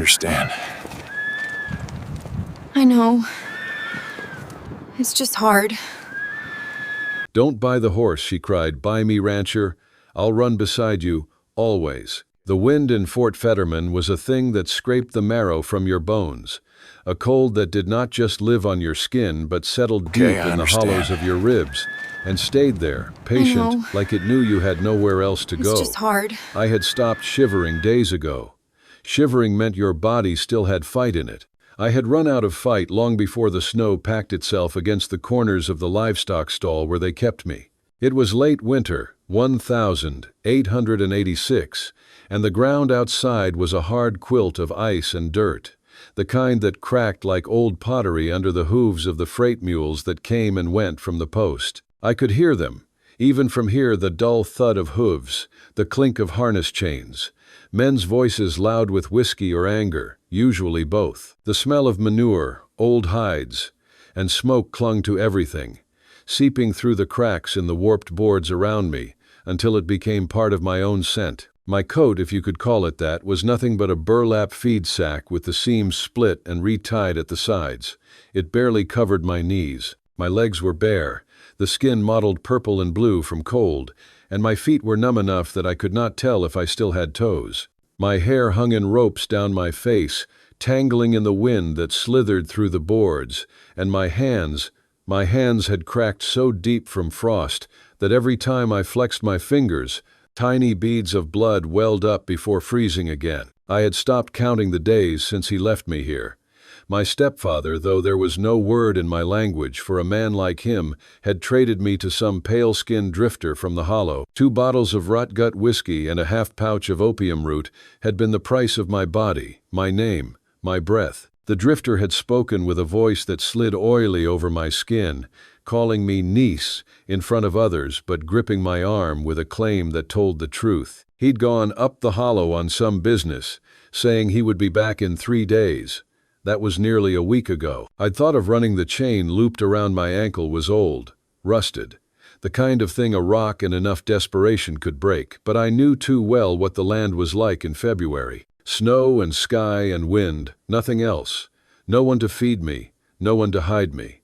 understand. I know. It's just hard. "Don't buy the horse," she cried. "Buy me, rancher. I'll run beside you, always." The wind in Fort Fetterman was a thing that scraped the marrow from your bones, a cold that did not just live on your skin but settled deep in the hollows of your ribs and stayed there, patient, like it knew you had nowhere else to go. It's just hard. I had stopped shivering days ago. Shivering meant your body still had fight in it. I had run out of fight long before the snow packed itself against the corners of the livestock stall where they kept me. It was late winter, 1886, and the ground outside was a hard quilt of ice and dirt, the kind that cracked like old pottery under the hooves of the freight mules that came and went from the post. I could hear them, even from here, the dull thud of hooves, the clink of harness chains, men's voices loud with whiskey or anger, usually both. The smell of manure, old hides, and smoke clung to everything, seeping through the cracks in the warped boards around me until it became part of my own scent. My coat, if you could call it that, was nothing but a burlap feed sack with the seams split and retied at the sides. It barely covered my knees. My legs were bare, the skin mottled purple and blue from cold, and my feet were numb enough that I could not tell if I still had toes. My hair hung in ropes down my face, tangling in the wind that slithered through the boards, and my hands had cracked so deep from frost that every time I flexed my fingers, tiny beads of blood welled up before freezing again. I had stopped counting the days since he left me here. My stepfather, though there was no word in my language for a man like him, had traded me to some pale-skinned drifter from the hollow. 2 bottles of rot-gut whiskey and a half-pouch of opium root had been the price of my body, my name, my breath. The drifter had spoken with a voice that slid oily over my skin, calling me niece in front of others but gripping my arm with a claim that told the truth. He'd gone up the hollow on some business, saying he would be back in 3 days. That was nearly a week ago. I'd thought of running the chain looped around my ankle was old, rusted, the kind of thing a rock and enough desperation could break, but I knew too well what the land was like in February. Snow and sky and wind, nothing else. No one to feed me, no one to hide me.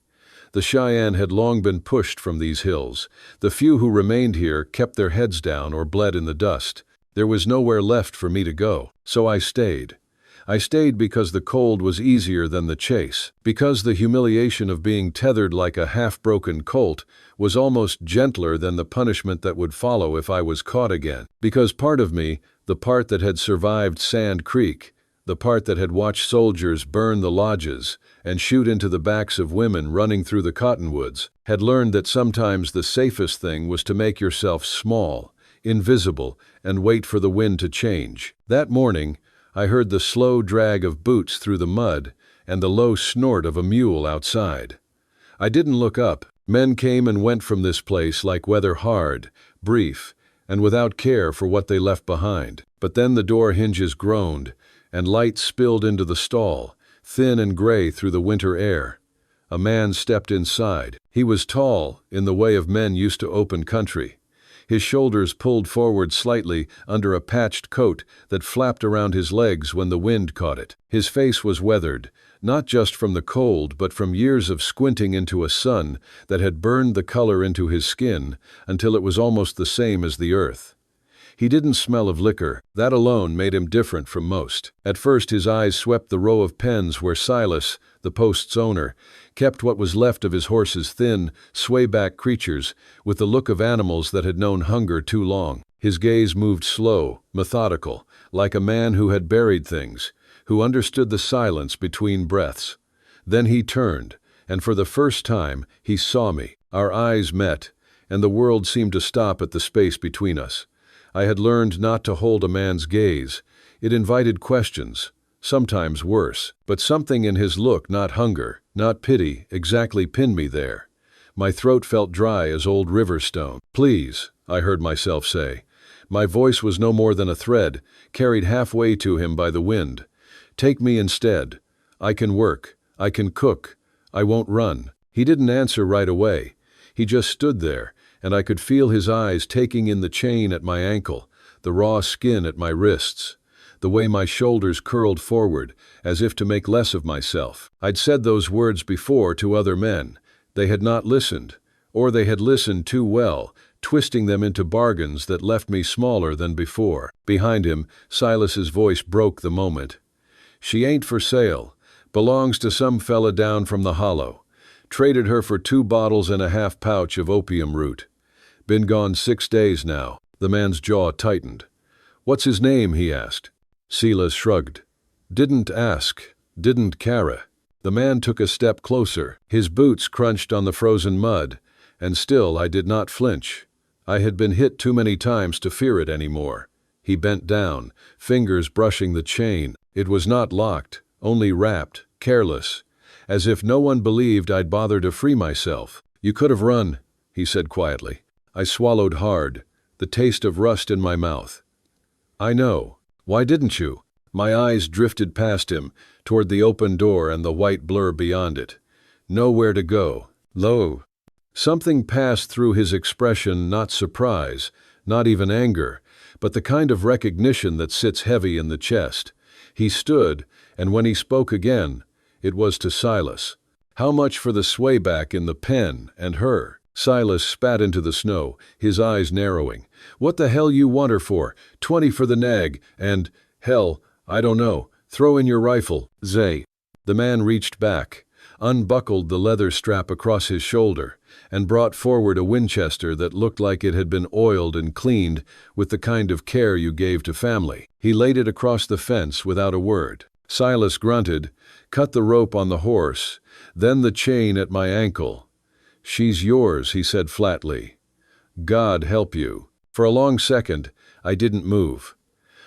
The Cheyenne had long been pushed from these hills. The few who remained here kept their heads down or bled in the dust. There was nowhere left for me to go, so I stayed. I stayed because the cold was easier than the chase, because the humiliation of being tethered like a half-broken colt was almost gentler than the punishment that would follow if I was caught again, because part of me, the part that had survived Sand Creek, the part that had watched soldiers burn the lodges and shoot into the backs of women running through the cottonwoods, had learned that sometimes the safest thing was to make yourself small, invisible, and wait for the wind to change. That morning, I heard the slow drag of boots through the mud and the low snort of a mule outside. I didn't look up. Men came and went from this place like weather, hard, brief, and without care for what they left behind. But then the door hinges groaned, and light spilled into the stall, thin and gray through the winter air. A man stepped inside. He was tall, in the way of men used to open country. His shoulders pulled forward slightly under a patched coat that flapped around his legs when the wind caught it. His face was weathered, not just from the cold but from years of squinting into a sun that had burned the color into his skin until it was almost the same as the earth. He didn't smell of liquor. That alone made him different from most. At first his eyes swept the row of pens where Silas, the post's owner, kept what was left of his horse's thin, sway-back creatures with the look of animals that had known hunger too long. His gaze moved slow, methodical, like a man who had buried things, who understood the silence between breaths. Then he turned, and for the first time he saw me. Our eyes met, and the world seemed to stop at the space between us. I had learned not to hold a man's gaze. It invited questions, sometimes worse, but something in his look, not hunger, not pity, exactly pinned me there. My throat felt dry as old river stone. "Please," I heard myself say. My voice was no more than a thread, carried halfway to him by the wind. "Take me instead. I can work. I can cook. I won't run." He didn't answer right away. He just stood there, and I could feel his eyes taking in the chain at my ankle, the raw skin at my wrists. the way my shoulders curled forward, as if to make less of myself. I'd said those words before to other men. They had not listened, or they had listened too well, twisting them into bargains that left me smaller than before. Behind him, Silas's voice broke the moment. "She ain't for sale. Belongs to some fella down from the hollow. Traded her for 2 bottles and a half pouch of opium root. Been gone 6 days now." The man's jaw tightened. "What's his name?" he asked. Silas shrugged. "Didn't ask. Didn't care." The man took a step closer. His boots crunched on the frozen mud, and still I did not flinch. I had been hit too many times to fear it anymore. He bent down, fingers brushing the chain. It was not locked, only wrapped, careless, as if no one believed I'd bother to free myself. "You could have run," he said quietly. I swallowed hard, the taste of rust in my mouth. "I know. Why didn't you?" My eyes drifted past him, toward the open door and the white blur beyond it. Nowhere to go. Lo! Something passed through his expression, not surprise, not even anger, but the kind of recognition that sits heavy in the chest. He stood, and when he spoke again, it was to Silas. "How much for the swayback in the pen and her?" Silas spat into the snow, his eyes narrowing. "What the hell you want her for? 20 for the nag, and, hell, I don't know. Throw in your rifle, Zay." The man reached back, unbuckled the leather strap across his shoulder, and brought forward a Winchester that looked like it had been oiled and cleaned with the kind of care you gave to family. He laid it across the fence without a word. Silas grunted, cut the rope on the horse, then the chain at my ankle. "She's yours," he said flatly. "God help you." For a long second, I didn't move.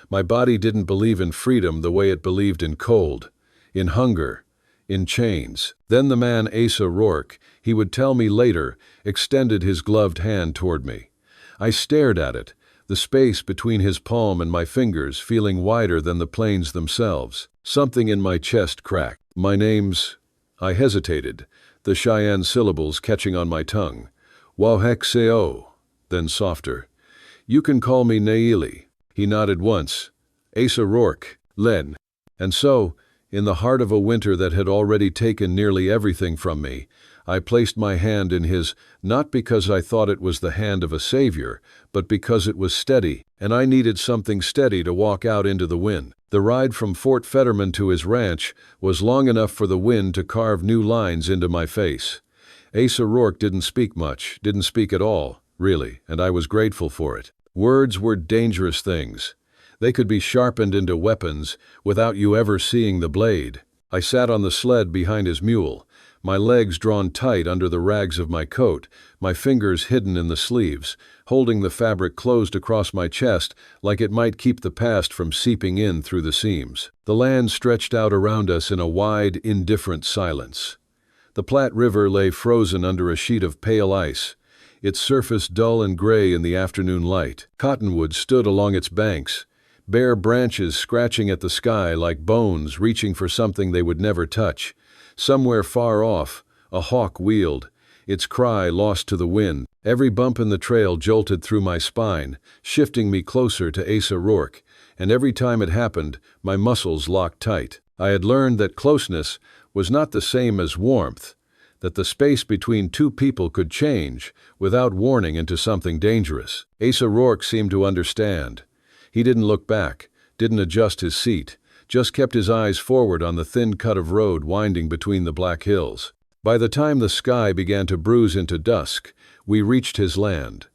My body didn't believe in freedom the way it believed in cold, in hunger, in chains. Then the man Asa Rourke, he would tell me later, extended his gloved hand toward me. I stared at it, the space between his palm and my fingers feeling wider than the plains themselves. Something in my chest cracked. "My name's—" I hesitated, the Cheyenne syllables catching on my tongue. "Wauhekseo," then softer. "You can call me Naili." He nodded once. "Asa Rourke, Len." And so, in the heart of a winter that had already taken nearly everything from me, I placed my hand in his, not because I thought it was the hand of a savior, but because it was steady, and I needed something steady to walk out into the wind. The ride from Fort Fetterman to his ranch was long enough for the wind to carve new lines into my face. Asa Rourke didn't speak much, didn't speak at all, really, and I was grateful for it. Words were dangerous things. They could be sharpened into weapons without you ever seeing the blade. I sat on the sled behind his mule, my legs drawn tight under the rags of my coat, my fingers hidden in the sleeves, holding the fabric closed across my chest like it might keep the past from seeping in through the seams. The land stretched out around us in a wide, indifferent silence. The Platte River lay frozen under a sheet of pale ice, its surface dull and gray in the afternoon light. Cottonwoods stood along its banks, bare branches scratching at the sky like bones reaching for something they would never touch. Somewhere far off, a hawk wheeled, its cry lost to the wind. Every bump in the trail jolted through my spine, shifting me closer to Asa Rourke, and every time it happened, my muscles locked tight. I had learned that closeness was not the same as warmth, that the space between two people could change without warning into something dangerous. Asa Rourke seemed to understand. He didn't look back, didn't adjust his seat, just kept his eyes forward on the thin cut of road winding between the black hills. By the time the sky began to bruise into dusk, we reached his land.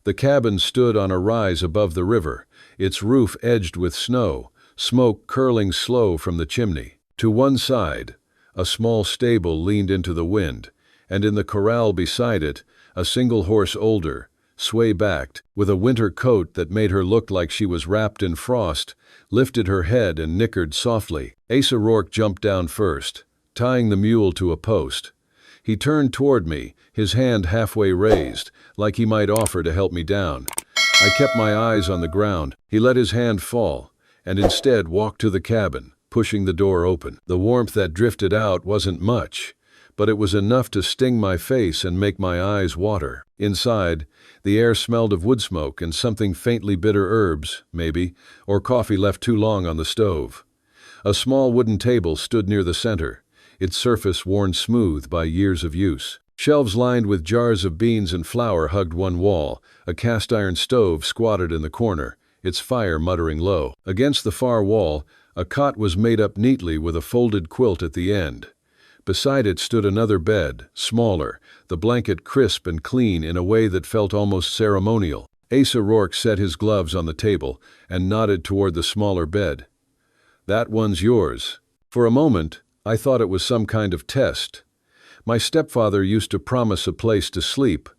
The cabin stood on a rise above the river, its roof edged with snow, smoke curling slow from the chimney. To one side, a small stable leaned into the wind, and in the corral beside it, a single horse older, sway-backed, with a winter coat that made her look like she was wrapped in frost, lifted her head and nickered softly. Asa Rourke jumped down first, tying the mule to a post. He turned toward me, his hand halfway raised, like he might offer to help me down. I kept my eyes on the ground. He let his hand fall, and instead walked to the cabin, pushing the door open. The warmth that drifted out wasn't much, but it was enough to sting my face and make my eyes water. Inside, the air smelled of wood smoke and something faintly bitter, herbs, maybe, or coffee left too long on the stove. A small wooden table stood near the center, its surface worn smooth by years of use. Shelves lined with jars of beans and flour hugged one wall. A cast-iron stove squatted in the corner, its fire muttering low. Against the far wall, a cot was made up neatly with a folded quilt at the end. Beside it stood another bed, smaller, the blanket crisp and clean in a way that felt almost ceremonial. Asa Rourke set his gloves on the table and nodded toward the smaller bed. "That one's yours." For a moment, I thought it was some kind of test. My stepfather used to promise a place to sleep,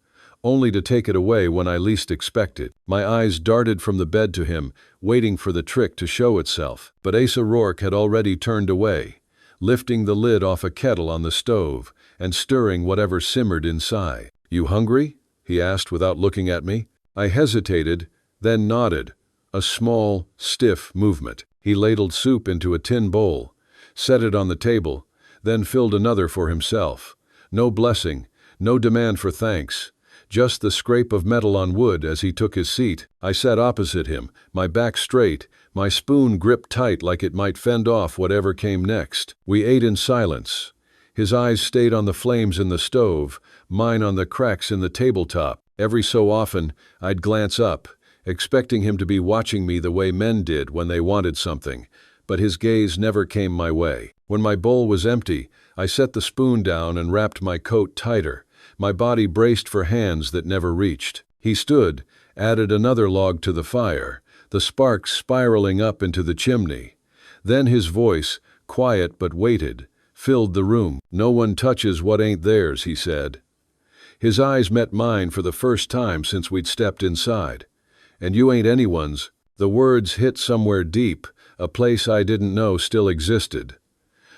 only to take it away when I least expected. My eyes darted from the bed to him, waiting for the trick to show itself. But Asa Rourke had already turned away, lifting the lid off a kettle on the stove and stirring whatever simmered inside. "You hungry?" he asked without looking at me. I hesitated, then nodded, a small, stiff movement. He ladled soup into a tin bowl, set it on the table, then filled another for himself. No blessing, no demand for thanks, just the scrape of metal on wood as he took his seat. I sat opposite him, my back straight, my spoon gripped tight like it might fend off whatever came next. We ate in silence. His eyes stayed on the flames in the stove, mine on the cracks in the tabletop. Every so often, I'd glance up, expecting him to be watching me the way men did when they wanted something, but his gaze never came my way. When my bowl was empty, I set the spoon down and wrapped my coat tighter, my body braced for hands that never reached. He stood, added another log to the fire, the sparks spiraling up into the chimney. Then his voice, quiet but weighted, filled the room. "No one touches what ain't theirs," he said. His eyes met mine for the first time since we'd stepped inside. "And you ain't anyone's." The words hit somewhere deep, a place I didn't know still existed.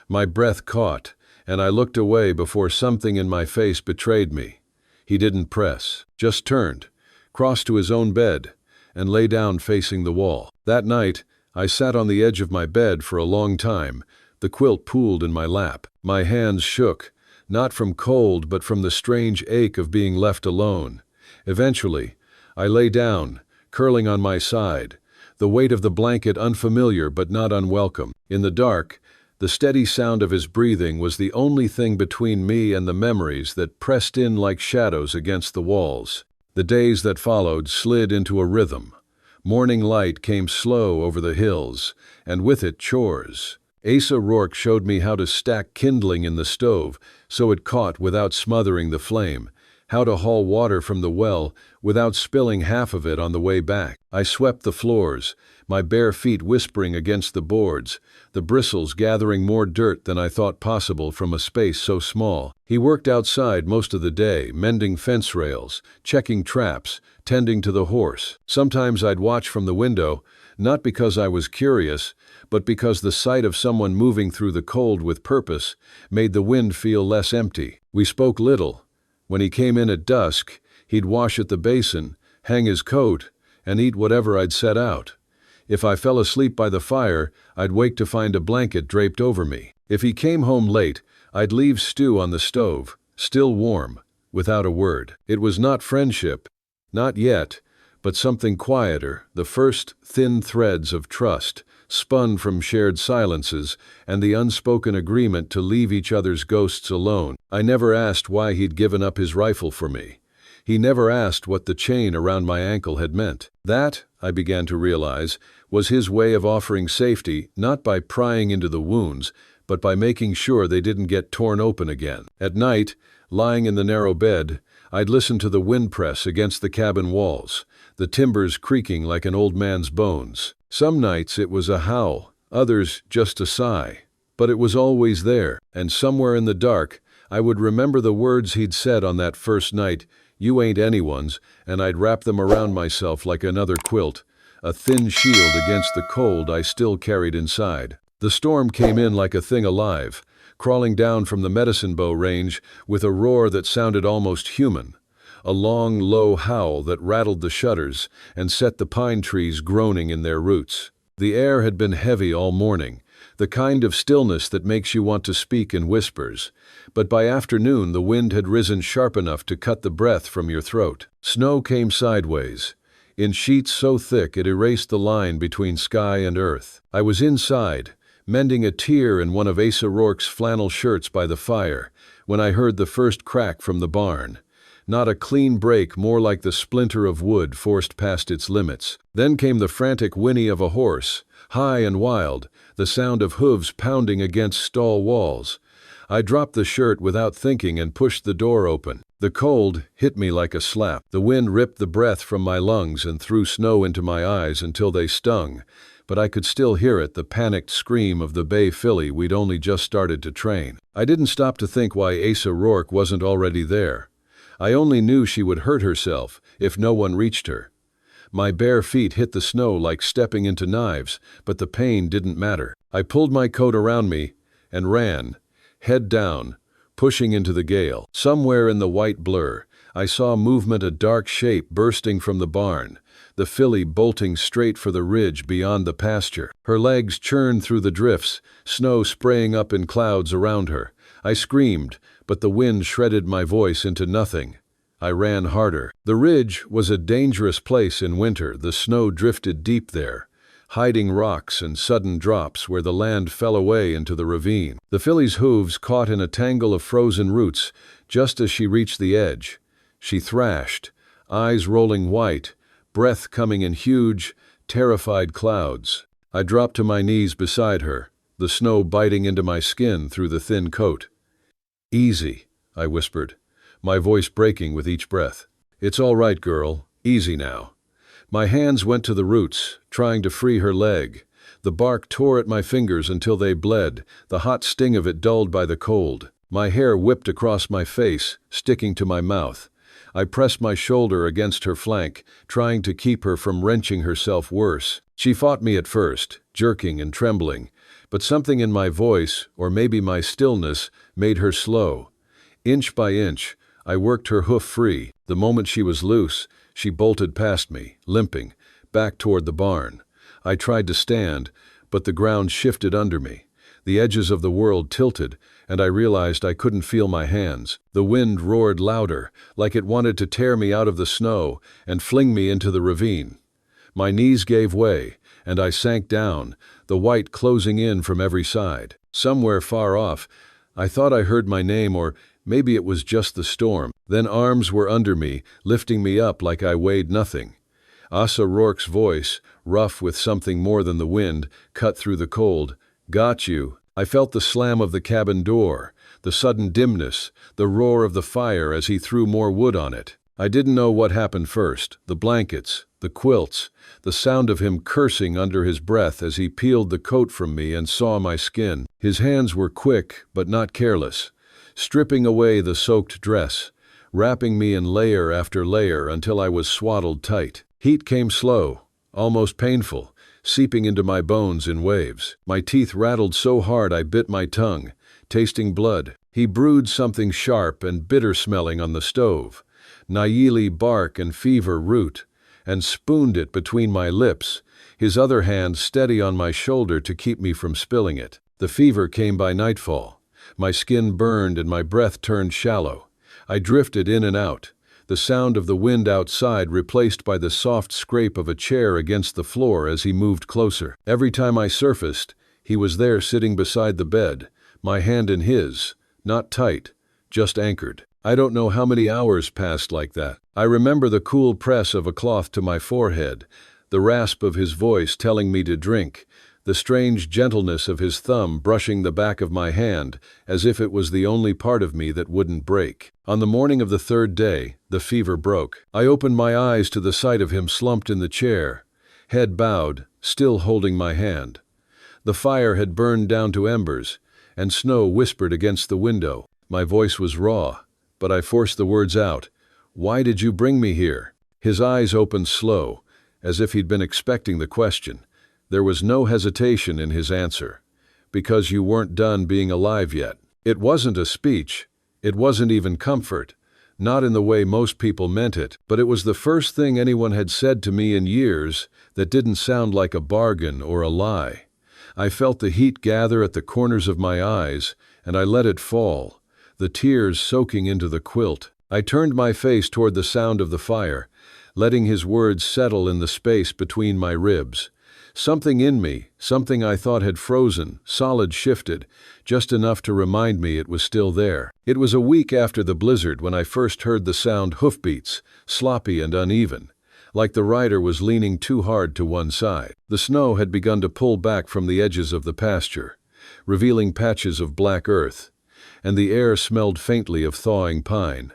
My breath caught, and I looked away before something in my face betrayed me. He didn't press, just turned, crossed to his own bed, and lay down facing the wall. That night, I sat on the edge of my bed for a long time, the quilt pooled in my lap. My hands shook, not from cold but from the strange ache of being left alone. Eventually, I lay down, curling on my side, the weight of the blanket unfamiliar but not unwelcome. In the dark, the steady sound of his breathing was the only thing between me and the memories that pressed in like shadows against the walls. The days that followed slid into a rhythm. Morning light came slow over the hills, and with it chores. Asa Rourke showed me how to stack kindling in the stove so it caught without smothering the flame, how to haul water from the well without spilling half of it on the way back. I swept the floors, my bare feet whispering against the boards, the bristles gathering more dirt than I thought possible from a space so small. He worked outside most of the day, mending fence rails, checking traps, tending to the horse. Sometimes I'd watch from the window, not because I was curious, but because the sight of someone moving through the cold with purpose made the wind feel less empty. We spoke little. When he came in at dusk, he'd wash at the basin, hang his coat, and eat whatever I'd set out. If I fell asleep by the fire, I'd wake to find a blanket draped over me. If he came home late, I'd leave stew on the stove, still warm, without a word. It was not friendship, not yet, but something quieter, the first thin threads of trust, spun from shared silences and the unspoken agreement to leave each other's ghosts alone. I never asked why he'd given up his rifle for me. He never asked what the chain around my ankle had meant. That, I began to realize, was his way of offering safety, not by prying into the wounds, but by making sure they didn't get torn open again. At night, lying in the narrow bed, I'd listen to the wind press against the cabin walls, the timbers creaking like an old man's bones. Some nights it was a howl, others just a sigh, but it was always there, and somewhere in the dark, I would remember the words he'd said on that first night, "You ain't anyone's," and I'd wrap them around myself like another quilt, a thin shield against the cold I still carried inside. The storm came in like a thing alive, crawling down from the Medicine Bow Range with a roar that sounded almost human, a long, low howl that rattled the shutters and set the pine trees groaning in their roots. The air had been heavy all morning, the kind of stillness that makes you want to speak in whispers. But by afternoon the wind had risen sharp enough to cut the breath from your throat. Snow came sideways, in sheets so thick it erased the line between sky and earth. I was inside, mending a tear in one of Asa Rourke's flannel shirts by the fire, when I heard the first crack from the barn. Not a clean break, more like the splinter of wood forced past its limits. Then came the frantic whinny of a horse, high and wild, the sound of hooves pounding against stall walls. I dropped the shirt without thinking and pushed the door open. The cold hit me like a slap. The wind ripped the breath from my lungs and threw snow into my eyes until they stung, but I could still hear it, the panicked scream of the bay filly we'd only just started to train. I didn't stop to think why Asa Rourke wasn't already there. I only knew she would hurt herself if no one reached her. My bare feet hit the snow like stepping into knives, but the pain didn't matter. I pulled my coat around me and ran, head down, pushing into the gale. Somewhere in the white blur, I saw movement, a dark shape bursting from the barn, the filly bolting straight for the ridge beyond the pasture. Her legs churned through the drifts, snow spraying up in clouds around her. I screamed, but the wind shredded my voice into nothing. I ran harder. The ridge was a dangerous place in winter. The snow drifted deep there, hiding rocks and sudden drops where the land fell away into the ravine. The filly's hooves caught in a tangle of frozen roots just as she reached the edge. She thrashed, eyes rolling white, breath coming in huge, terrified clouds. I dropped to my knees beside her, the snow biting into my skin through the thin coat. "Easy," I whispered, my voice breaking with each breath. "It's all right, girl. Easy now." My hands went to the roots, trying to free her leg. The bark tore at my fingers until they bled, the hot sting of it dulled by the cold. My hair whipped across my face, sticking to my mouth. I pressed my shoulder against her flank, trying to keep her from wrenching herself worse. She fought me at first, jerking and trembling, but something in my voice, or maybe my stillness, made her slow. Inch by inch, I worked her hoof free. The moment she was loose, she bolted past me, limping, back toward the barn. I tried to stand, but the ground shifted under me. The edges of the world tilted, and I realized I couldn't feel my hands. The wind roared louder, like it wanted to tear me out of the snow and fling me into the ravine. My knees gave way, and I sank down, the white closing in from every side. Somewhere far off, I thought I heard my name, or maybe it was just the storm. Then arms were under me, lifting me up like I weighed nothing. Asa Rourke's voice, rough with something more than the wind, cut through the cold. "Got you." I felt the slam of the cabin door, the sudden dimness, the roar of the fire as he threw more wood on it. I didn't know what happened first, the blankets, the quilts, the sound of him cursing under his breath as he peeled the coat from me and saw my skin. His hands were quick, but not careless, stripping away the soaked dress, wrapping me in layer after layer until I was swaddled tight. Heat came slow, almost painful, seeping into my bones in waves. My teeth rattled so hard I bit my tongue, tasting blood. He brewed something sharp and bitter-smelling on the stove, Nayeli bark and fever root, and spooned it between my lips, his other hand steady on my shoulder to keep me from spilling it. The fever came by nightfall. My skin burned and my breath turned shallow. I drifted in and out, the sound of the wind outside replaced by the soft scrape of a chair against the floor as he moved closer. Every time I surfaced, he was there sitting beside the bed, my hand in his, not tight, just anchored. I don't know how many hours passed like that. I remember the cool press of a cloth to my forehead, the rasp of his voice telling me to drink, the strange gentleness of his thumb brushing the back of my hand as if it was the only part of me that wouldn't break. On the morning of the third day, the fever broke. I opened my eyes to the sight of him slumped in the chair, head bowed, still holding my hand. The fire had burned down to embers, and snow whispered against the window. My voice was raw, but I forced the words out. "Why did you bring me here?" His eyes opened slow, as if he'd been expecting the question. There was no hesitation in his answer. "Because you weren't done being alive yet." It wasn't a speech. It wasn't even comfort. Not in the way most people meant it, but it was the first thing anyone had said to me in years that didn't sound like a bargain or a lie. I felt the heat gather at the corners of my eyes, and I let it fall, the tears soaking into the quilt. I turned my face toward the sound of the fire, letting his words settle in the space between my ribs. Something in me, something I thought had frozen, solid shifted, just enough to remind me it was still there. It was a week after the blizzard when I first heard the sound hoofbeats, sloppy and uneven, like the rider was leaning too hard to one side. The snow had begun to pull back from the edges of the pasture, revealing patches of black earth, and the air smelled faintly of thawing pine.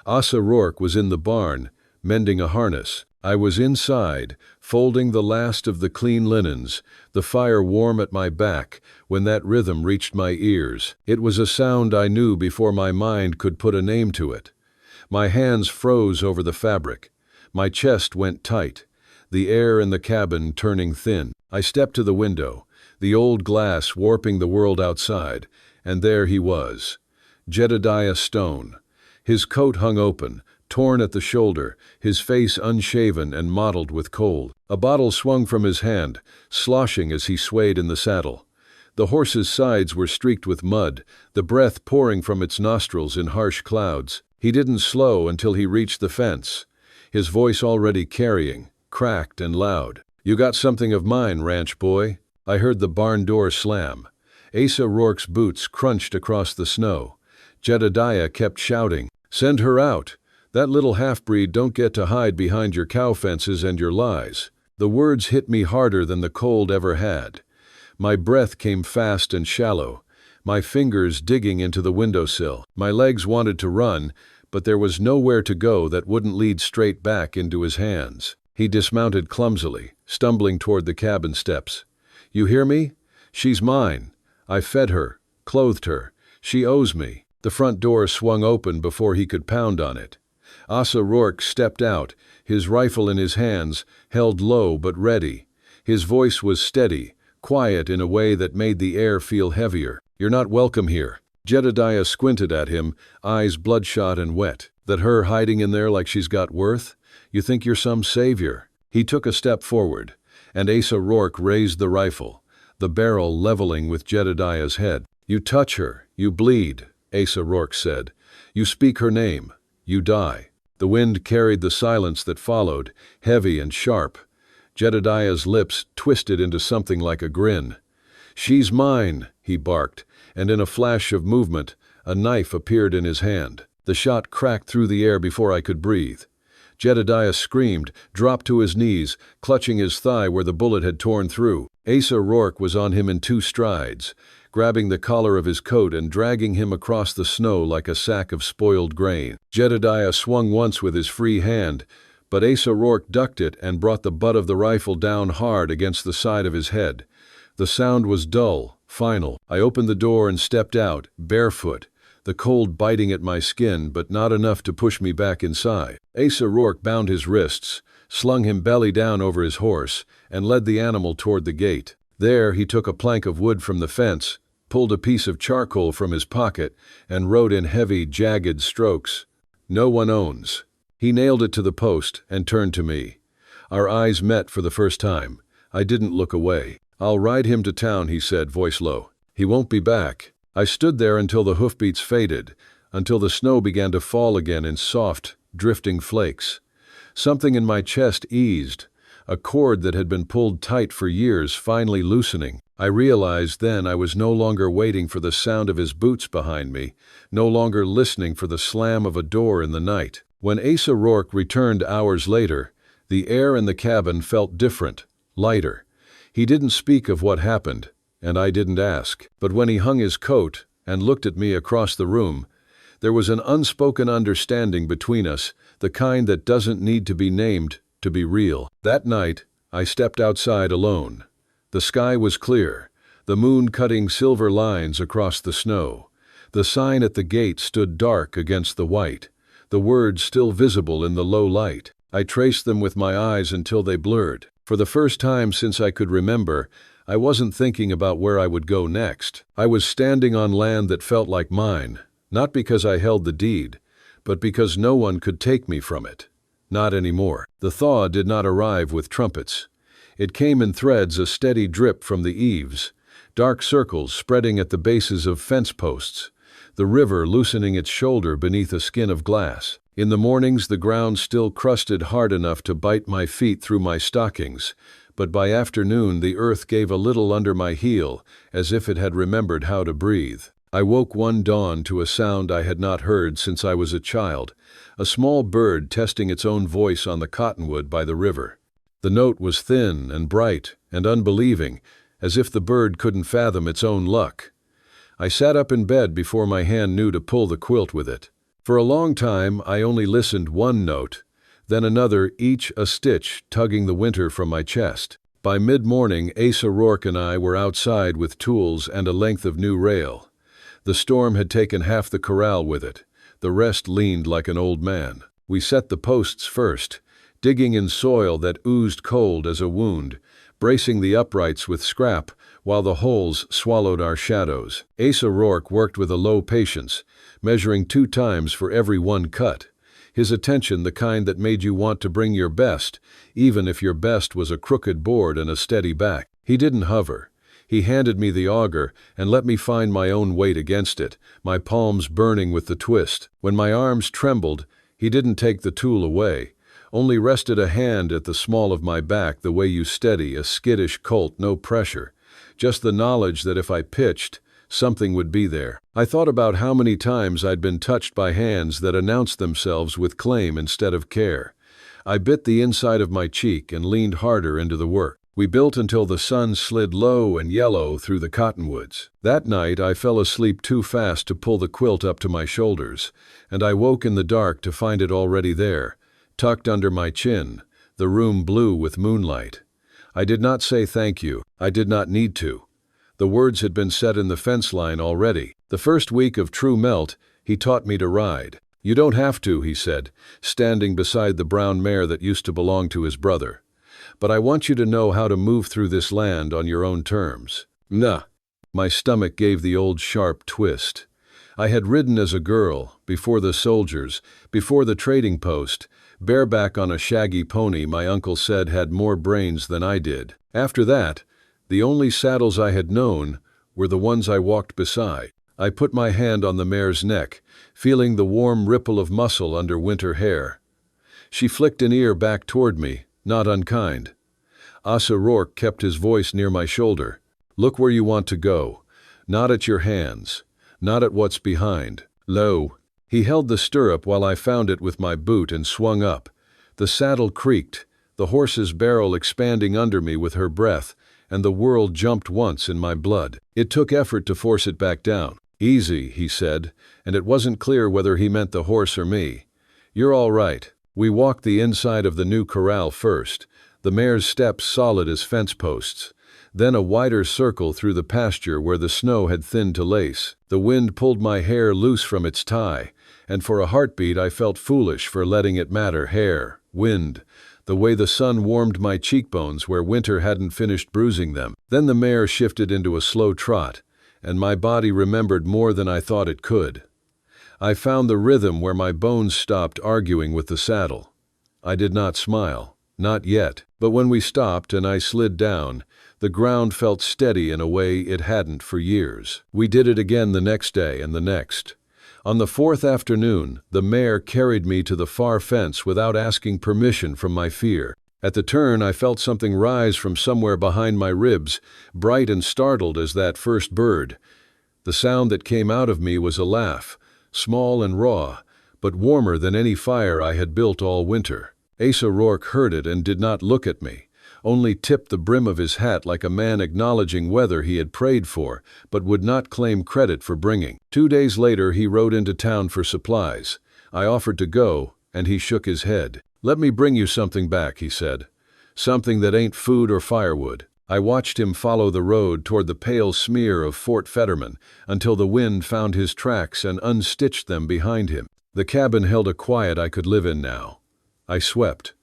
Asa Rourke was in the barn, mending a harness. I was inside, folding the last of the clean linens, the fire warm at my back, when that rhythm reached my ears. It was a sound I knew before my mind could put a name to it. My hands froze over the fabric. My chest went tight, the air in the cabin turning thin. I stepped to the window, the old glass warping the world outside, and there he was, Jedediah Stone. His coat hung open, torn at the shoulder, his face unshaven and mottled with cold. A bottle swung from his hand, sloshing as he swayed in the saddle. The horse's sides were streaked with mud, the breath pouring from its nostrils in harsh clouds. He didn't slow until he reached the fence, his voice already carrying, cracked and loud. "You got something of mine, ranch boy." I heard the barn door slam. Asa Rourke's boots crunched across the snow. Jedediah kept shouting, "Send her out. That little half-breed don't get to hide behind your cow fences and your lies." The words hit me harder than the cold ever had. My breath came fast and shallow, my fingers digging into the windowsill. My legs wanted to run, but there was nowhere to go that wouldn't lead straight back into his hands. He dismounted clumsily, stumbling toward the cabin steps. "You hear me? She's mine. I fed her, clothed her. She owes me." The front door swung open before he could pound on it. Asa Rourke stepped out, his rifle in his hands, held low but ready. His voice was steady, quiet in a way that made the air feel heavier. "You're not welcome here." Jedediah squinted at him, eyes bloodshot and wet. "That her hiding in there like she's got worth? You think you're some savior?" He took a step forward, and Asa Rourke raised the rifle, the barrel leveling with Jedediah's head. "You touch her, you bleed," Asa Rourke said. "You speak her name, you die." The wind carried the silence that followed, heavy and sharp. Jedediah's lips twisted into something like a grin. "She's mine," he barked, and in a flash of movement, a knife appeared in his hand. The shot cracked through the air before I could breathe. Jedediah screamed, dropped to his knees, clutching his thigh where the bullet had torn through. Asa Rourke was on him in 2 strides, grabbing the collar of his coat and dragging him across the snow like a sack of spoiled grain. Jedediah swung once with his free hand, but Asa Rourke ducked it and brought the butt of the rifle down hard against the side of his head. The sound was dull, final. I opened the door and stepped out, barefoot, the cold biting at my skin but not enough to push me back inside. Asa Rourke bound his wrists, slung him belly down over his horse, and led the animal toward the gate. There he took a plank of wood from the fence, pulled a piece of charcoal from his pocket, and wrote in heavy, jagged strokes, "No one owns." He nailed it to the post and turned to me. Our eyes met for the first time. I didn't look away. "I'll ride him to town," he said, voice low. "He won't be back." I stood there until the hoofbeats faded, until the snow began to fall again in soft, drifting flakes. Something in my chest eased, a cord that had been pulled tight for years finally loosening. I realized then I was no longer waiting for the sound of his boots behind me, no longer listening for the slam of a door in the night. When Asa Rourke returned hours later, the air in the cabin felt different, lighter. He didn't speak of what happened, and I didn't ask. But when he hung his coat and looked at me across the room, there was an unspoken understanding between us, the kind that doesn't need to be named to be real. That night, I stepped outside alone. The sky was clear, the moon cutting silver lines across the snow. The sign at the gate stood dark against the white, the words still visible in the low light. I traced them with my eyes until they blurred. For the first time since I could remember, I wasn't thinking about where I would go next. I was standing on land that felt like mine, not because I held the deed, but because no one could take me from it. Not anymore. The thaw did not arrive with trumpets. It came in threads, a steady drip from the eaves, dark circles spreading at the bases of fence posts, the river loosening its shoulder beneath a skin of glass. In the mornings the ground still crusted hard enough to bite my feet through my stockings, but by afternoon the earth gave a little under my heel, as if it had remembered how to breathe. I woke one dawn to a sound I had not heard since I was a child, a small bird testing its own voice on the cottonwood by the river. The note was thin and bright and unbelieving, as if the bird couldn't fathom its own luck. I sat up in bed before my hand knew to pull the quilt with it. For a long time I only listened one note, then another, each a stitch tugging the winter from my chest. By mid-morning, Asa Rourke and I were outside with tools and a length of new rail. The storm had taken half the corral with it. The rest leaned like an old man. We set the posts first, digging in soil that oozed cold as a wound, bracing the uprights with scrap while the holes swallowed our shadows. Asa Rourke worked with a low patience, measuring 2 times for every one cut. His attention the kind that made you want to bring your best, even if your best was a crooked board and a steady back. He didn't hover. He handed me the auger and let me find my own weight against it, my palms burning with the twist. When my arms trembled, he didn't take the tool away, only rested a hand at the small of my back the way you steady a skittish colt, no pressure, just the knowledge that if I pitched, something would be there. I thought about how many times I'd been touched by hands that announced themselves with claim instead of care. I bit the inside of my cheek and leaned harder into the work. We built until the sun slid low and yellow through the cottonwoods. That night I fell asleep too fast to pull the quilt up to my shoulders, and I woke in the dark to find it already there, tucked under my chin, the room blue with moonlight. I did not say thank you. I did not need to. The words had been said in the fence line already. The first week of True Melt, he taught me to ride. You don't have to, he said, standing beside the brown mare that used to belong to his brother. But I want you to know how to move through this land on your own terms. Nah. My stomach gave the old sharp twist. I had ridden as a girl, before the soldiers, before the trading post, bareback on a shaggy pony my uncle said had more brains than I did. After that, the only saddles I had known were the ones I walked beside. I put my hand on the mare's neck, feeling the warm ripple of muscle under winter hair. She flicked an ear back toward me, not unkind. Asa Rourke kept his voice near my shoulder. Look where you want to go, not at your hands, not at what's behind. Lo. He held the stirrup while I found it with my boot and swung up. The saddle creaked, the horse's barrel expanding under me with her breath, and the world jumped once in my blood. It took effort to force it back down. Easy, he said, and it wasn't clear whether he meant the horse or me. You're all right. We walked the inside of the new corral first, the mare's steps solid as fence posts, then a wider circle through the pasture where the snow had thinned to lace. The wind pulled my hair loose from its tie, and for a heartbeat I felt foolish for letting it matter. Hair, wind, the way the sun warmed my cheekbones where winter hadn't finished bruising them. Then the mare shifted into a slow trot, and my body remembered more than I thought it could. I found the rhythm where my bones stopped arguing with the saddle. I did not smile, not yet, but when we stopped and I slid down, the ground felt steady in a way it hadn't for years. We did it again the next day and the next. On the 4th afternoon, the mare carried me to the far fence without asking permission from my fear. At the turn, I felt something rise from somewhere behind my ribs, bright and startled as that first bird. The sound that came out of me was a laugh, small and raw, but warmer than any fire I had built all winter. Asa Rourke heard it and did not look at me, only tipped the brim of his hat like a man acknowledging weather he had prayed for, but would not claim credit for bringing. 2 days later he rode into town for supplies. I offered to go, and he shook his head. Let me bring you something back, he said. Something that ain't food or firewood. I watched him follow the road toward the pale smear of Fort Fetterman until the wind found his tracks and unstitched them behind him. The cabin held a quiet I could live in now. I swept.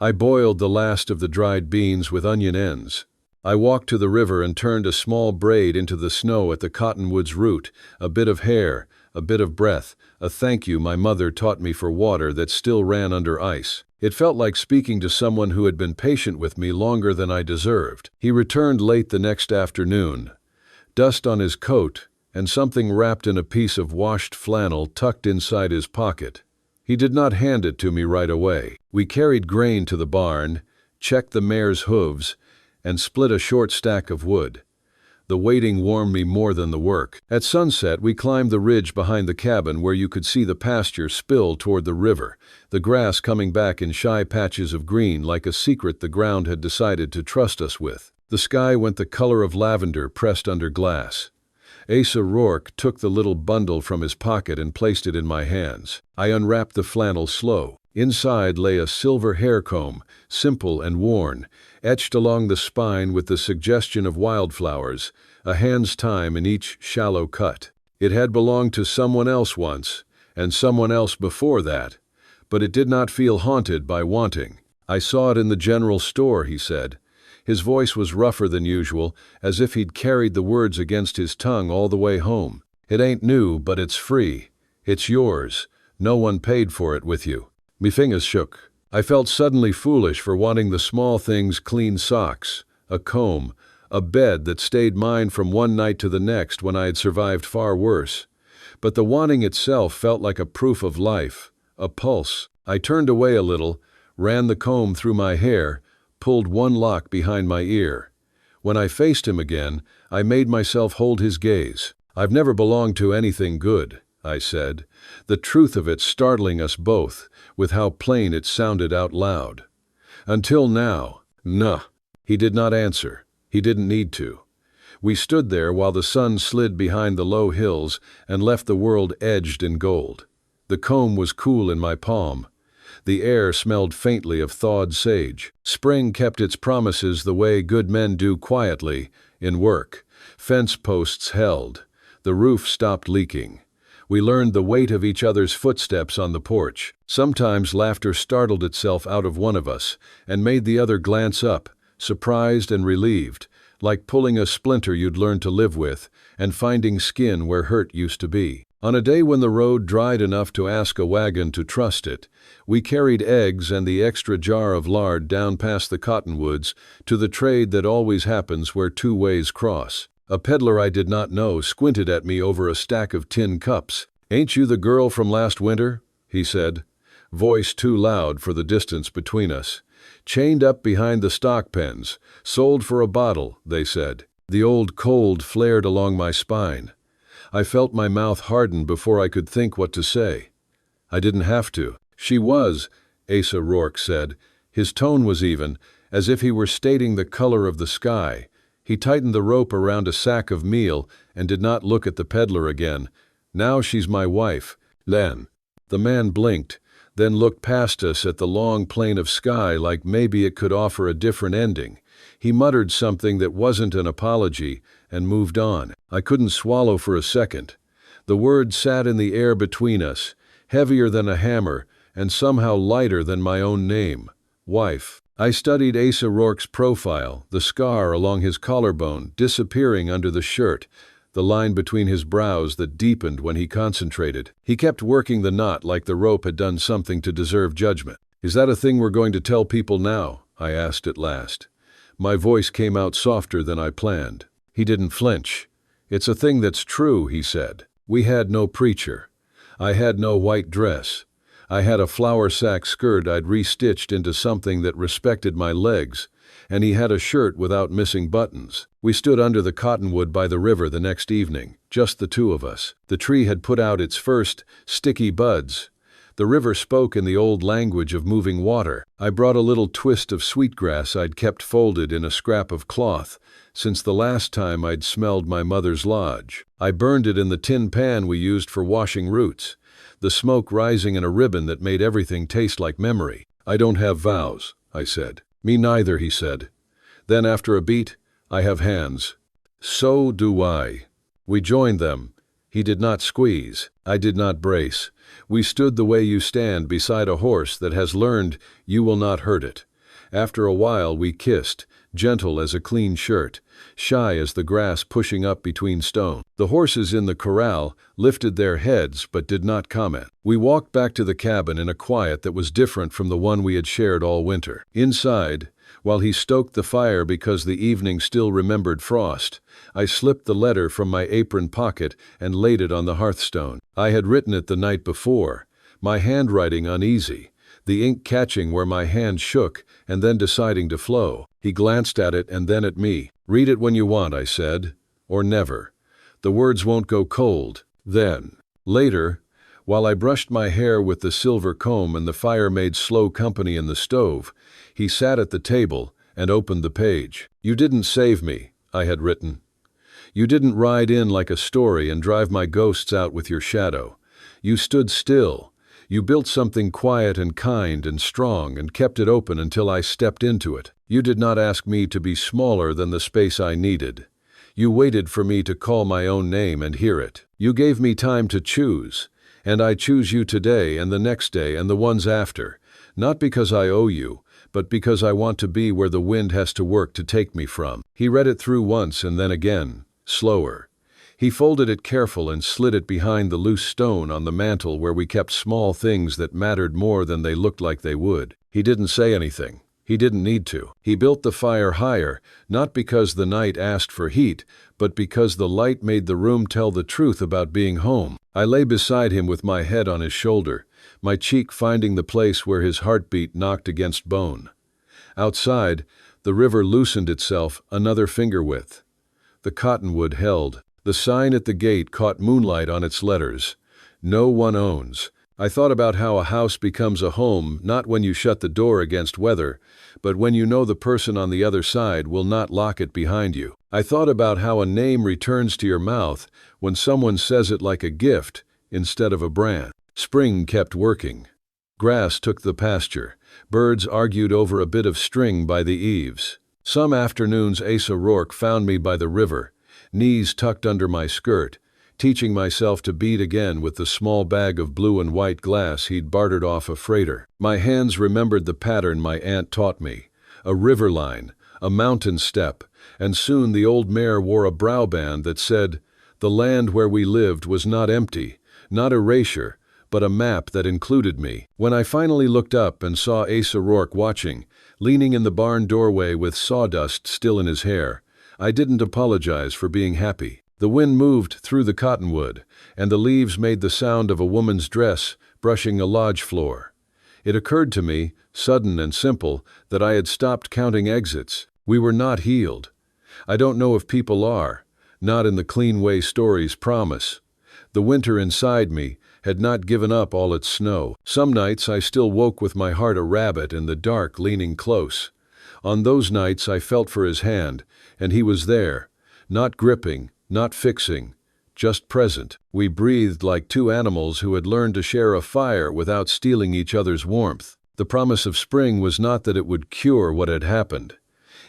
I boiled the last of the dried beans with onion ends. I walked to the river and turned a small braid into the snow at the cottonwood's root, a bit of hair, a bit of breath, a thank you my mother taught me for water that still ran under ice. It felt like speaking to someone who had been patient with me longer than I deserved. He returned late the next afternoon, dust on his coat and something wrapped in a piece of washed flannel tucked inside his pocket. He did not hand it to me right away. We carried grain to the barn, checked the mare's hooves, and split a short stack of wood. The waiting warmed me more than the work. At sunset, we climbed the ridge behind the cabin where you could see the pasture spill toward the river, the grass coming back in shy patches of green like a secret the ground had decided to trust us with. The sky went the color of lavender pressed under glass. Asa Rourke took the little bundle from his pocket and placed it in my hands. I unwrapped the flannel slow. Inside lay a silver hair comb, simple and worn, etched along the spine with the suggestion of wildflowers, a hand's time in each shallow cut. It had belonged to someone else once, and someone else before that, but it did not feel haunted by wanting. I saw it in the general store, he said. His voice was rougher than usual, as if he'd carried the words against his tongue all the way home. It ain't new, but it's free. It's yours. No one paid for it with you. Me fingers shook. I felt suddenly foolish for wanting the small things: clean socks, a comb, a bed that stayed mine from one night to the next when I had survived far worse. But the wanting itself felt like a proof of life, a pulse. I turned away a little, ran the comb through my hair, pulled one lock behind my ear. When I faced him again, I made myself hold his gaze. I've never belonged to anything good, I said, the truth of it startling us both with how plain it sounded out loud. Until now. Nah. He did not answer. He didn't need to. We stood there while the sun slid behind the low hills and left the world edged in gold. The comb was cool in my palm. The air smelled faintly of thawed sage. Spring kept its promises the way good men do quietly, in work. Fence posts held. The roof stopped leaking. We learned the weight of each other's footsteps on the porch. Sometimes laughter startled itself out of one of us and made the other glance up, surprised and relieved, like pulling a splinter you'd learned to live with and finding skin where hurt used to be. On a day when the road dried enough to ask a wagon to trust it, we carried eggs and the extra jar of lard down past the cottonwoods to the trade that always happens where two ways cross. A peddler I did not know squinted at me over a stack of tin cups. "Ain't you the girl from last winter?" he said, voice too loud for the distance between us. "Chained up behind the stock pens, sold for a bottle," they said. The old cold flared along my spine. I felt my mouth harden before I could think what to say. I didn't have to. "She was," Asa Rourke said. His tone was even, as if he were stating the color of the sky. He tightened the rope around a sack of meal and did not look at the peddler again. "Now she's my wife, Len." The man blinked, then looked past us at the long plane of sky like maybe it could offer a different ending. He muttered something that wasn't an apology and moved on. I couldn't swallow for a second. The word sat in the air between us, heavier than a hammer and somehow lighter than my own name. Wife. I studied Asa Rourke's profile, the scar along his collarbone disappearing under the shirt, the line between his brows that deepened when he concentrated. He kept working the knot like the rope had done something to deserve judgment. "Is that a thing we're going to tell people now?" I asked at last. My voice came out softer than I planned. He didn't flinch. "It's a thing that's true," he said. "We had no preacher. I had no white dress. I had a flour sack skirt I'd restitched into something that respected my legs, and he had a shirt without missing buttons. We stood under the cottonwood by the river the next evening, just the two of us. The tree had put out its first sticky buds. The river spoke in the old language of moving water. I brought a little twist of sweetgrass I'd kept folded in a scrap of cloth since the last time I'd smelled my mother's lodge. I burned it in the tin pan we used for washing roots, the smoke rising in a ribbon that made everything taste like memory. "I don't have vows," I said. "Me neither," he said. Then after a beat, "I have hands." "So do I." We joined them. He did not squeeze. I did not brace. We stood the way you stand beside a horse that has learned you will not hurt it. After a while we kissed, gentle as a clean shirt, shy as the grass pushing up between stone. The horses in the corral lifted their heads but did not comment. We walked back to the cabin in a quiet that was different from the one we had shared all winter. Inside, while he stoked the fire because the evening still remembered frost, I slipped the letter from my apron pocket and laid it on the hearthstone. I had written it the night before, my handwriting uneasy, the ink catching where my hand shook and then deciding to flow. He glanced at it and then at me. "Read it when you want," I said, "or never. The words won't go cold." Then, later, while I brushed my hair with the silver comb and the fire made slow company in the stove, he sat at the table and opened the page. "You didn't save me," I had written. "You didn't ride in like a story and drive my ghosts out with your shadow. You stood still. You built something quiet and kind and strong and kept it open until I stepped into it. You did not ask me to be smaller than the space I needed. You waited for me to call my own name and hear it. You gave me time to choose, and I choose you today and the next day and the ones after, not because I owe you, but because I want to be where the wind has to work to take me from." He read it through once and then again, slower. He folded it careful and slid it behind the loose stone on the mantel where we kept small things that mattered more than they looked like they would. He didn't say anything. He didn't need to. He built the fire higher, not because the night asked for heat, but because the light made the room tell the truth about being home. I lay beside him with my head on his shoulder, my cheek finding the place where his heartbeat knocked against bone. Outside, the river loosened itself another finger width. The cottonwood held. The sign at the gate caught moonlight on its letters. "No one owns." I thought about how a house becomes a home not when you shut the door against weather, but when you know the person on the other side will not lock it behind you. I thought about how a name returns to your mouth when someone says it like a gift instead of a brand. Spring kept working. Grass took the pasture. Birds argued over a bit of string by the eaves. Some afternoons Asa Rourke found me by the river, knees tucked under my skirt, teaching myself to beat again with the small bag of blue and white glass he'd bartered off a freighter. My hands remembered the pattern my aunt taught me, a river line, a mountain step, and soon the old mare wore a brow band that said, "The land where we lived was not empty, not erasure, but a map that included me." When I finally looked up and saw Asa Rourke watching, leaning in the barn doorway with sawdust still in his hair, I didn't apologize for being happy. The wind moved through the cottonwood, and the leaves made the sound of a woman's dress brushing a lodge floor. It occurred to me, sudden and simple, that I had stopped counting exits. We were not healed. I don't know if people are, not in the clean way stories promise. The winter inside me had not given up all its snow. Some nights I still woke with my heart a rabbit in the dark leaning close. On those nights I felt for his hand, and he was there, not gripping, not fixing, just present. We breathed like two animals who had learned to share a fire without stealing each other's warmth. The promise of spring was not that it would cure what had happened.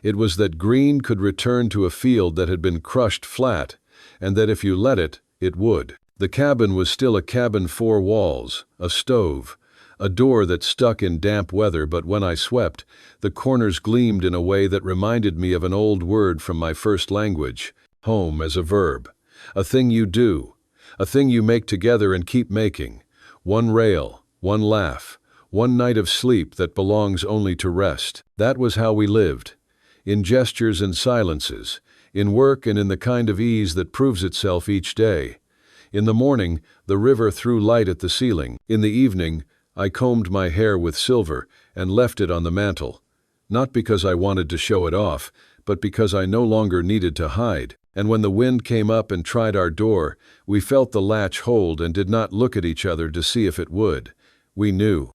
It was that green could return to a field that had been crushed flat, and that if you let it, it would. The cabin was still a cabin, 4 walls, a stove, a door that stuck in damp weather, but when I swept, the corners gleamed in a way that reminded me of an old word from my first language, home as a verb, a thing you do, a thing you make together and keep making, one rail, one laugh, one night of sleep that belongs only to rest. That was how we lived, in gestures and silences, in work and in the kind of ease that proves itself each day. In the morning, the river threw light at the ceiling. In the evening, I combed my hair with silver and left it on the mantel, not because I wanted to show it off, but because I no longer needed to hide. And when the wind came up and tried our door, we felt the latch hold and did not look at each other to see if it would. We knew.